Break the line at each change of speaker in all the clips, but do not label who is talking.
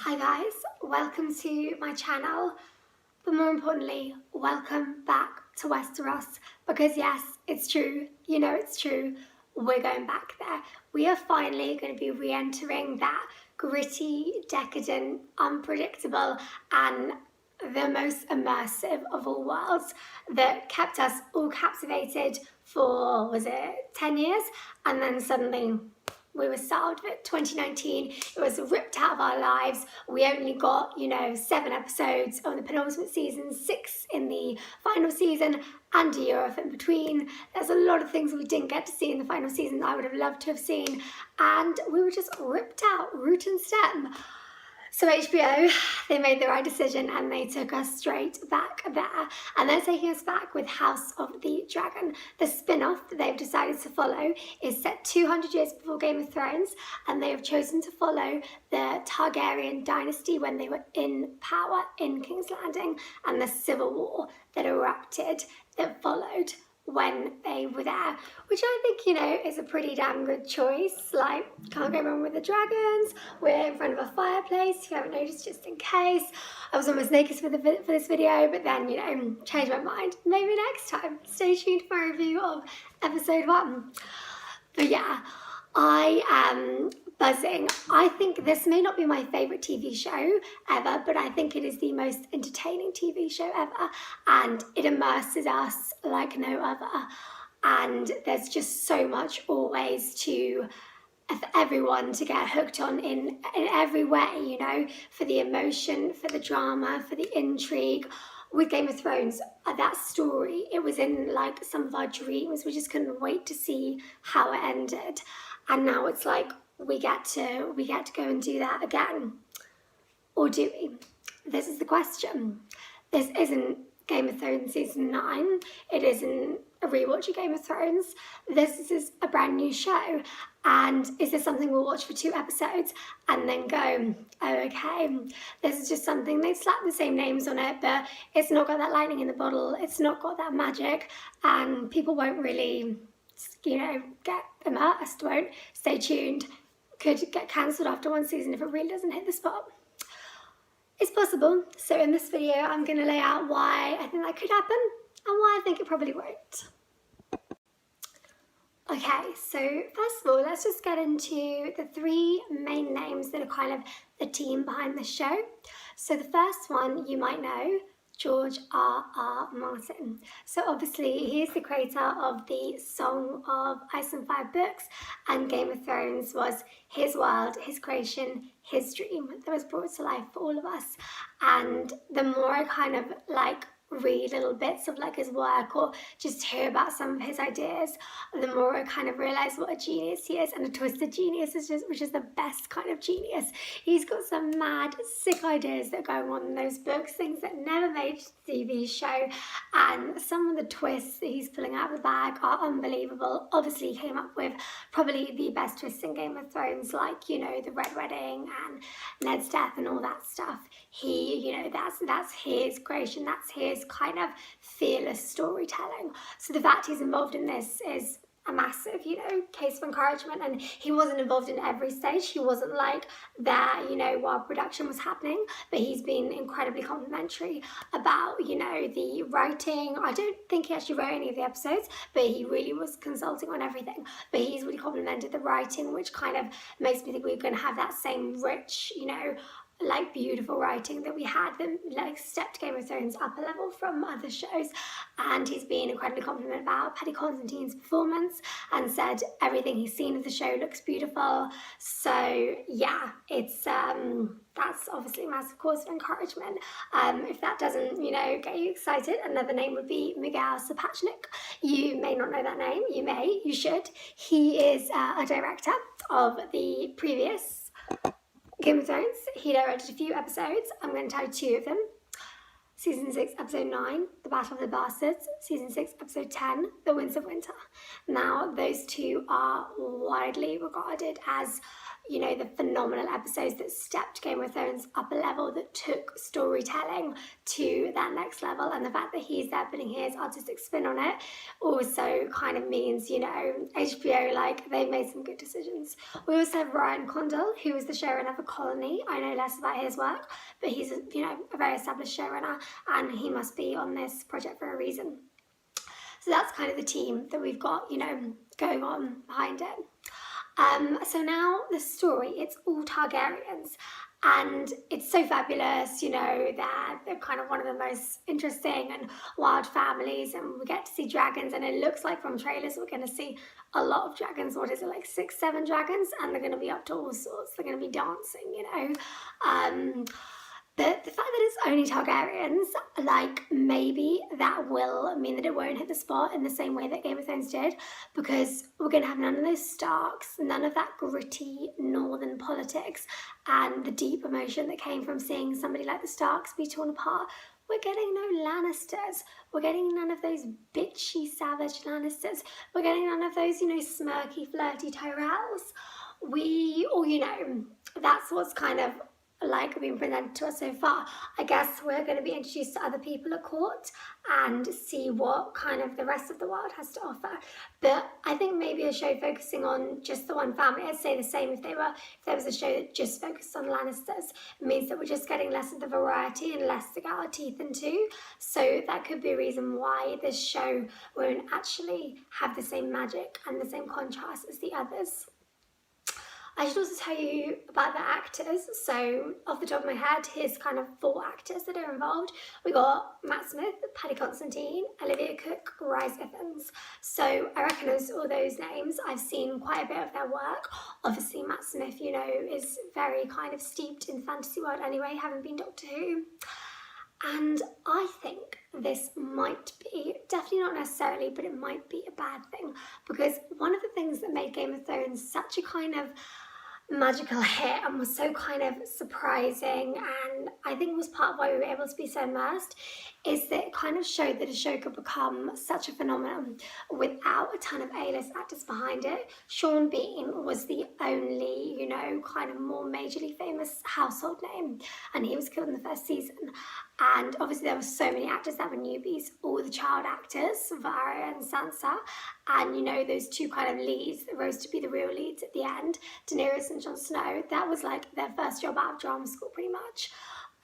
Hi guys, welcome to my channel, but more importantly, welcome back to Westeros, because yes, it's true, you know it's true, we're going back there. We are finally going to be re-entering that gritty, decadent, unpredictable and the most immersive of all worlds that kept us all captivated for, was it 10 years? And then suddenly we were starved of it. 2019, it was ripped out of our lives. We only got, 7 episodes of the penultimate season, 6 in the final season, and a year off in between. There's a lot of things we didn't get to see in the final season that I would have loved to have seen, and we were just ripped out, root and stem. So HBO, they made the right decision and they took us straight back there. And they're taking us back with House of the Dragon. The spin-off that they've decided to follow is set 200 years before Game of Thrones, and they have chosen to follow the Targaryen Dynasty when they were in power in King's Landing, and the civil war that erupted, that followed when they were there, which I think, is a pretty damn good choice. Like, can't go wrong with the dragons. We're in front of a fireplace, if you haven't noticed, just in case. I was almost naked for this video, but then, changed my mind. Maybe next time. Stay tuned for a review of episode 1. But yeah, I am buzzing. I think this may not be my favourite TV show ever, but I think it is the most entertaining TV show ever, and it immerses us like no other. And there's just so much always for everyone to get hooked on in every way, for the emotion, for the drama, for the intrigue. With Game of Thrones, that story, it was in like some of our dreams. We just couldn't wait to see how it ended. And now it's like, we get to go and do that again. Or do we? This is the question. This isn't Game of Thrones season 9. It isn't a rewatch of Game of Thrones. This is a brand new show. And is this something we'll watch for 2 episodes and then go, oh, okay, this is just something, they slapped the same names on it, but it's not got that lightning in the bottle, it's not got that magic, and people won't really, get immersed, won't stay tuned, could get cancelled after 1 season if it really doesn't hit the spot. It's possible. So in this video, I'm going to lay out why I think that could happen and why I think it probably won't. Okay, so first of all, let's just get into the 3 main names that are kind of the team behind the show. So the first one you might know, George R.R. Martin. So obviously he is the creator of the Song of Ice and Fire books, and Game of Thrones was his world, his creation, his dream that was brought to life for all of us. And the more I kind of read little bits of his work or just hear about some of his ideas, the more I kind of realise what a genius he is, and a twisted genius, which is the best kind of genius. He's got some mad, sick ideas that are going on in those books, things that never made the TV show, and some of the twists that he's pulling out of the bag are unbelievable. Obviously he came up with probably the best twists in Game of Thrones, the Red Wedding and Ned's death and all that stuff. He, that's his creation, that's his kind of fearless storytelling. So the fact he's involved in this is a massive, case of encouragement, and he wasn't involved in every stage. He wasn't there, while production was happening, but he's been incredibly complimentary about, the writing. I don't think he actually wrote any of the episodes, but he really was consulting on everything. But he's really complimented the writing, which kind of makes me think we're going to have that same rich, beautiful writing that we had that stepped Game of Thrones up a level from other shows. And he's been incredibly complimentary about Paddy Considine's performance and said everything he's seen of the show looks beautiful. So yeah, it's that's obviously a massive cause of encouragement. If that doesn't get you excited, another name would be Miguel Sapochnik. You may not know that name, you should. He is a director of the previous Game of Thrones. He directed a few episodes. I'm going to tell you 2 of them. Season 6, episode 9, The Battle of the Bastards. Season 6, episode 10, The Winds of Winter. Now, those 2 are widely regarded as, you know, the phenomenal episodes that stepped Game of Thrones up a level, that took storytelling to that next level. And the fact that he's there putting his artistic spin on it also kind of means, you know, HBO, like, they've made some good decisions. We also have Ryan Condal, who is the showrunner for Colony. I know less about his work, but he's, you know, a very established showrunner, and he must be on this project for a reason. So that's kind of the team that we've got, you know, going on behind it. So now the story, it's all Targaryens, and it's so fabulous, you know, that they're kind of one of the most interesting and wild families, and we get to see dragons, and it looks like from trailers we're going to see a lot of dragons. What is it, like 6, 7 dragons? And they're going to be up to all sorts. They're going to be dancing, you know. But the fact that it's only Targaryens, like, maybe that will mean that it won't hit the spot in the same way that Game of Thrones did, because we're going to have none of those Starks, none of that gritty northern politics and the deep emotion that came from seeing somebody like the Starks be torn apart. We're getting no Lannisters. We're getting none of those bitchy, savage Lannisters. We're getting none of those, you know, smirky, flirty Tyrells. You know, that's what's kind of like being presented to us so far. I guess we're going to be introduced to other people at court and see what kind of the rest of the world has to offer. But I think maybe a show focusing on just the one family, I'd say the same if there was a show that just focused on Lannisters. It means that we're just getting less of the variety and less to get our teeth into. So that could be a reason why this show won't actually have the same magic and the same contrast as the others. I should also tell you about the actors. So off the top of my head, here's kind of 4 actors that are involved. We got Matt Smith, Paddy Constantine, Olivia Cook, Rhys Ifans. So I recognise all those names. I've seen quite a bit of their work. Obviously Matt Smith, you know, is very kind of steeped in the fantasy world anyway, having been Doctor Who. And I think this might be, definitely not necessarily, but it might be a bad thing, because one of the things that made Game of Thrones such a kind of magical hit and was so kind of surprising, and I think was part of why we were able to be so immersed, is that it kind of showed that a show could become such a phenomenon without a ton of A-list actors behind it. Sean Bean was the only, you know, kind of more majorly famous household name, and he was killed in the first season. And obviously there were so many actors that were newbies, all the child actors, Varya and Sansa, and, you know, those 2 kind of leads that rose to be the real leads at the end, Daenerys and Jon Snow. That was like their first job out of drama school pretty much.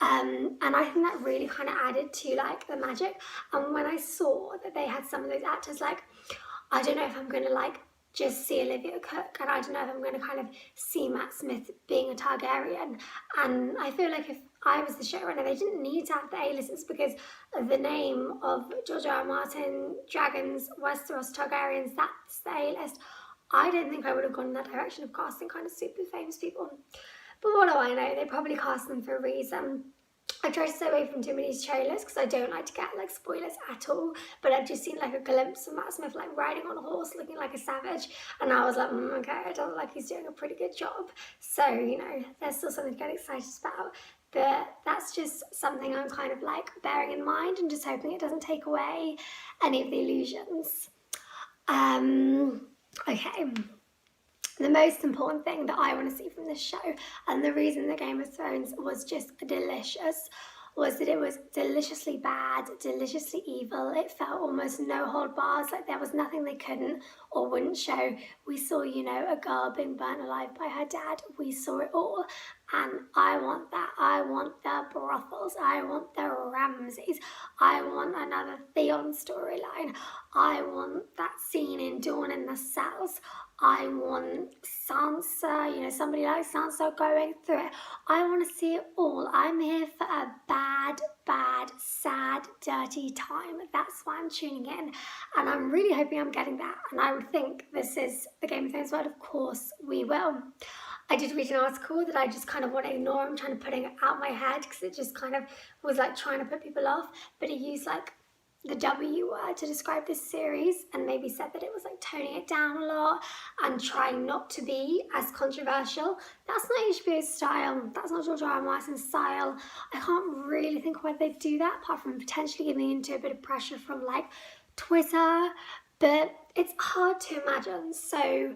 And I think that really kind of added to like the magic. And when I saw that they had some of those actors, like, I don't know if I'm going to like just see Olivia Cook, and I don't know if I'm going to kind of see Matt Smith being a Targaryen. And I feel like if I was the showrunner, they didn't need to have the A-listers, because the name of George R. R. Martin, Dragons, Westeros, Targaryens, that's the A-list. I don't think I would have gone in that direction of casting kind of super famous people. But what do I know? They probably cast them for a reason. I try to stay away from too many trailers because I don't like to get like spoilers at all, but I've just seen like a glimpse of Matt Smith like riding on a horse looking like a savage, and I was like, okay, I don't like he's doing a pretty good job. So, you know, there's still something to get excited about, but that's just something I'm kind of like bearing in mind and just hoping it doesn't take away any of the illusions. Okay. The most important thing that I want to see from this show, and the reason that Game of Thrones was just delicious, was that it was deliciously bad, deliciously evil. It felt almost no hold bars, like there was nothing they couldn't or wouldn't show. We saw, you know, a girl being burnt alive by her dad. We saw it all. And I want that. I want the brothels. I want the Ramsays. I want another Theon storyline. I want that scene in Dawn in the cells. I want Sansa, you know, somebody like Sansa going through it. I want to see it all. I'm here for a bad, sad, dirty time. That's why I'm tuning in. And I'm really hoping I'm getting that. And I would think this is the Game of Thrones world. Of course we will. I did read an article that I just kind of want to ignore. I'm trying to put it out my head because it just kind of was like trying to put people off. But it used like the W word to describe this series, and maybe said that it was like toning it down a lot and trying not to be as controversial. That's not HBO's style. That's not George R. R. Martin's style. I can't really think why they'd do that, apart from potentially giving into a bit of pressure from like Twitter, but it's hard to imagine. So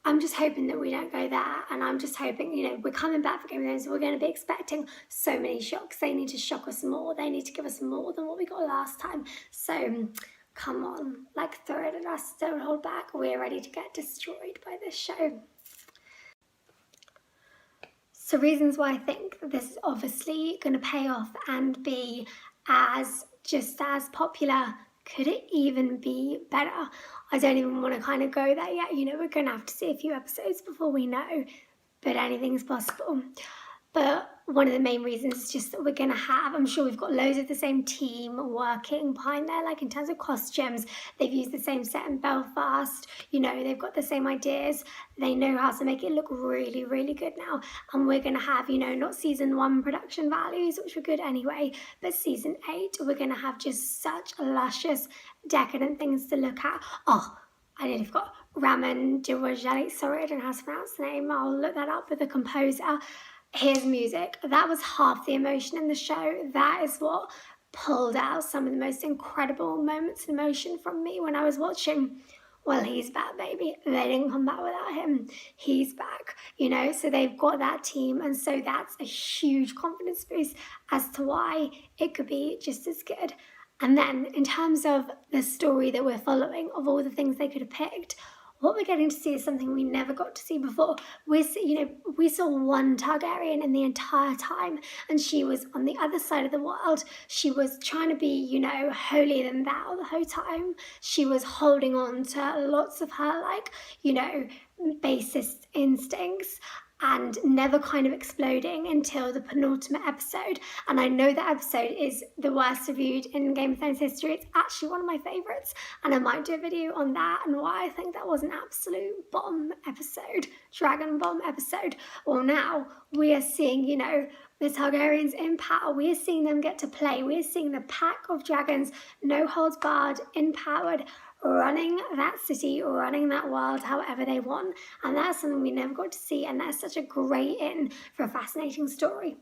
I'm just hoping that we don't go there, and I'm just hoping, you know, we're coming back for Game of Thrones, so we're going to be expecting so many shocks. They need to shock us more. They need to give us more than what we got last time. So come on, like, throw it at us, don't hold back. We're ready to get destroyed by this show. So reasons why I think that this is obviously going to pay off and be just as popular. Could it even be better? I don't even want to kind of go there yet. You know, we're going to have to see a few episodes before we know, but anything's possible. But one of the main reasons is just that we're going to have, I'm sure we've got loads of the same team working behind there, like in terms of costumes. They've used the same set in Belfast, you know, they've got the same ideas. They know how to make it look really, really good now. And we're going to have, you know, not season 1 production values, which were good anyway, but season 8, we're going to have just such luscious, decadent things to look at. Oh, I nearly forgot. Raman Djawajali, sorry, I don't know how to pronounce the name. I'll look that up with the composer. His music, that was half the emotion in the show. That is what pulled out some of the most incredible moments of emotion from me when I was watching. Well, he's back, baby. They didn't come back without him. He's back, you know, so they've got that team. And so that's a huge confidence boost as to why it could be just as good. And then in terms of the story that we're following, of all the things they could have picked, what we're getting to see is something we never got to see before. We saw one Targaryen in the entire time, and she was on the other side of the world. She was trying to be, you know, holier than thou the whole time. She was holding on to lots of her, like, you know, basest instincts, and never kind of exploding until the penultimate episode. And I know that episode is the worst reviewed in Game of Thrones history. It's actually one of my favourites, and I might do a video on that and why I think that was an absolute bomb episode, dragon bomb episode. Well, now we are seeing, you know, the Targaryens in power. We are seeing them get to play. We are seeing the pack of dragons, no holds barred, empowered, running that city, running that world however they want. And that's something we never got to see, and that's such a great in for a fascinating story.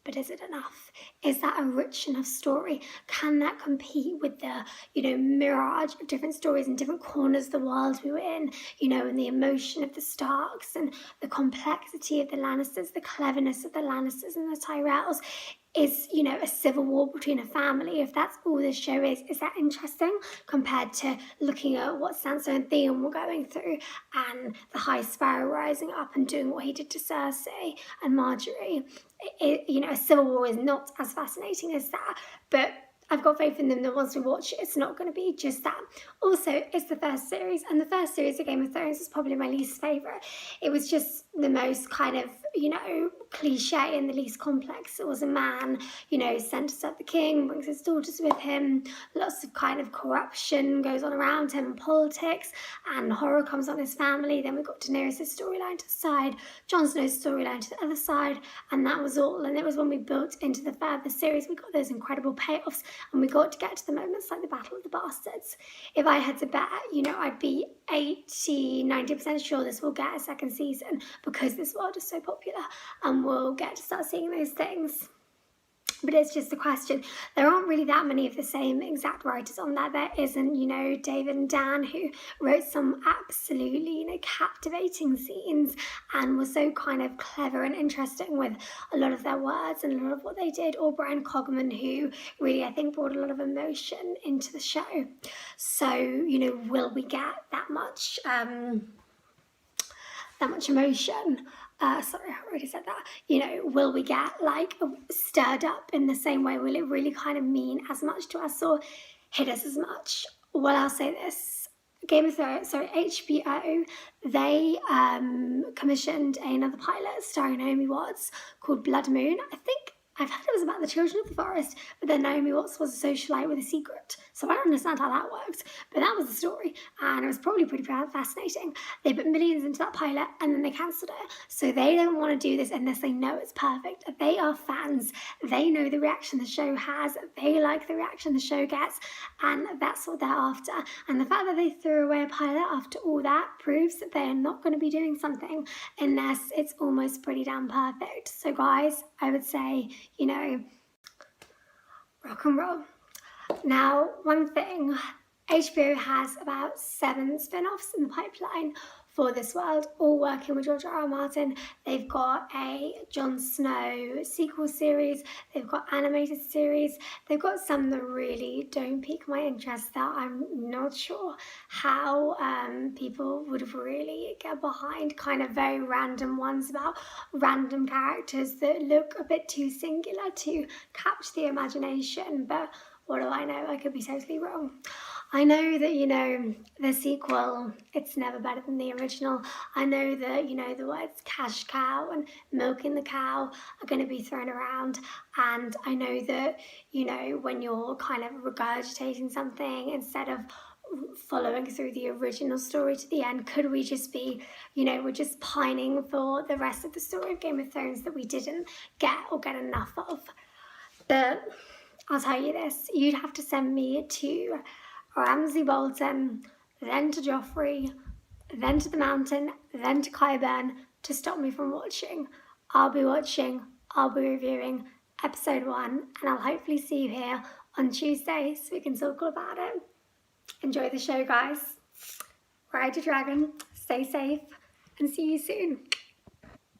But is it enough? Is that a rich enough story? Can that compete with the, you know, mirage of different stories in different corners of the world we were in, you know, and the emotion of the Starks and the complexity of the Lannisters, the cleverness of the Lannisters and the Tyrells? Is, you know, a civil war between a family, if that's all this show is that interesting compared to looking at what Sansa and Theon were going through and the High Sparrow rising up and doing what he did to Cersei and Marjorie? You know, a civil war is not as fascinating as that, but I've got faith in them that once we watch it, it's not going to be just that. Also, it's the first series, and the first series of Game of Thrones is probably my least favourite. It was just the most kind of, you know, cliche and the least complex. It was a man, you know, sent to serve the king, brings his daughters with him, lots of kind of corruption goes on around him, politics, and horror comes on his family. Then we got Daenerys' storyline to the side, Jon Snow's storyline to the other side, and that was all. And it was when we built into the further series, we got those incredible payoffs, and we got to get to the moments like the Battle of the Bastards. If I had to bet, you know, I'd be 80-90% sure this will get a second season because this world is so popular, and we'll get to start seeing those things. But it's just a question. There aren't really that many of the same exact writers on there. There isn't, you know, David and Dan, who wrote some absolutely, you know, captivating scenes and was so kind of clever and interesting with a lot of their words and a lot of what they did, or Brian Cogman, who really, I think, brought a lot of emotion into the show. So, you know, will we get that much emotion? Sorry, I already said that. You know, will we get like stirred up in the same way? Will it really kind of mean as much to us or hit us as much? Well, I'll say this. HBO, they commissioned another pilot starring Naomi Watts called Blood Moon. I think I've heard it was about the children of the forest, but then Naomi Watts was a socialite with a secret. So I don't understand how that worked, but that was the story, and it was probably pretty fascinating. They put millions into that pilot, and then they cancelled it. So they don't want to do this unless they know it's perfect. They are fans. They know the reaction the show has. They like the reaction the show gets, and that's what they're after. And the fact that they threw away a pilot after all that proves that they're not going to be doing something unless it's almost pretty damn perfect. So guys, I would say, you know, rock and roll. Now, one thing, HBO has about 7 spin-offs in the pipeline for this world, all working with George R. R. Martin. They've got a Jon Snow sequel series, they've got animated series, they've got some that really don't pique my interest that I'm not sure how people would really get behind, kind of very random ones about random characters that look a bit too singular to capture the imagination, but what do I know? I could be totally wrong. I know that, you know, the sequel, it's never better than the original. I know that, you know, the words cash cow and milking the cow are going to be thrown around. And I know that, you know, when you're kind of regurgitating something instead of following through the original story to the end, could we just be, you know, we're just pining for the rest of the story of Game of Thrones that we didn't get or get enough of. But I'll tell you this, you'd have to send me to Ramsay Bolton, then to Joffrey, then to the Mountain, then to Qyburn to stop me from watching. I'll be watching, I'll be reviewing episode 1, and I'll hopefully see you here on Tuesday so we can talk all about it. Enjoy the show, guys. Ride a dragon, stay safe, and see you soon.